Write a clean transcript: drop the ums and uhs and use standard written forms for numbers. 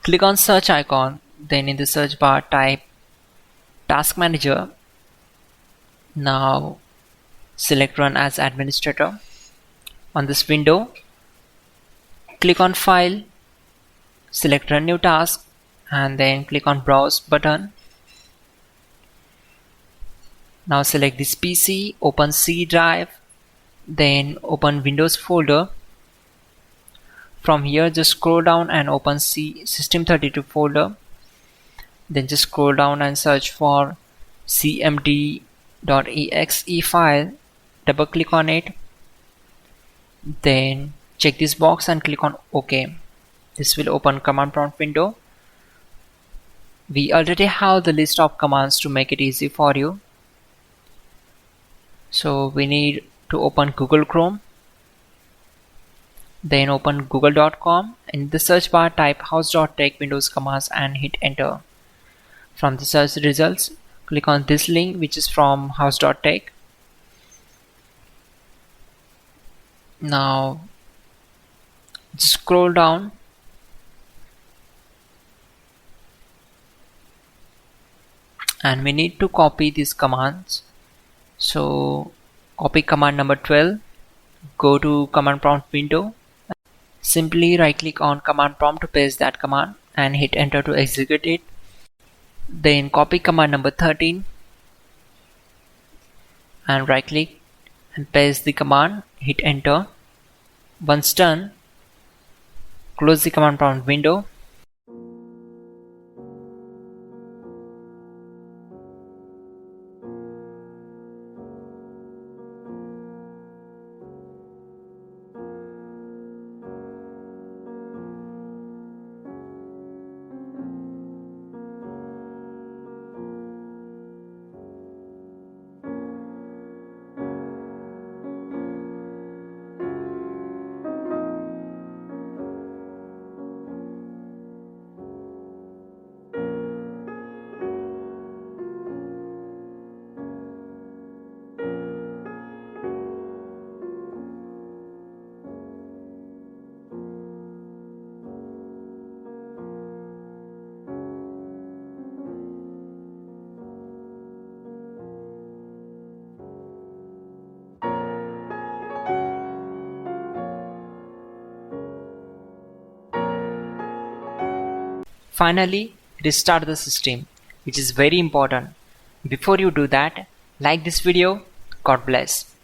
Click on search icon, then in the search bar type Task Manager. Now select Run as Administrator. On this window, click on File, select Run New Task, and then click on Browse button. Now select this PC, open C drive, then open Windows folder. From here just scroll down and open C System32 folder. Then just scroll down and search for cmd.exe file. Double click on it. Then check this box and click on OK. This will open command prompt window. We already have the list of commands to make it easy for you. So we need to open Google Chrome. Then open google.com. In the search bar type hows.tech Windows commands and hit enter. From the search results, click on this link which is from hows.tech. Now just scroll down and we need to copy these commands. So copy command number 12, go to command prompt window, simply right click on command prompt to paste that command and hit enter to execute it. Then copy command number 13 and right click and paste the command, hit enter. Once done, close the command prompt window. Finally, restart the system, which is very important. Before you do that, like this video. God bless.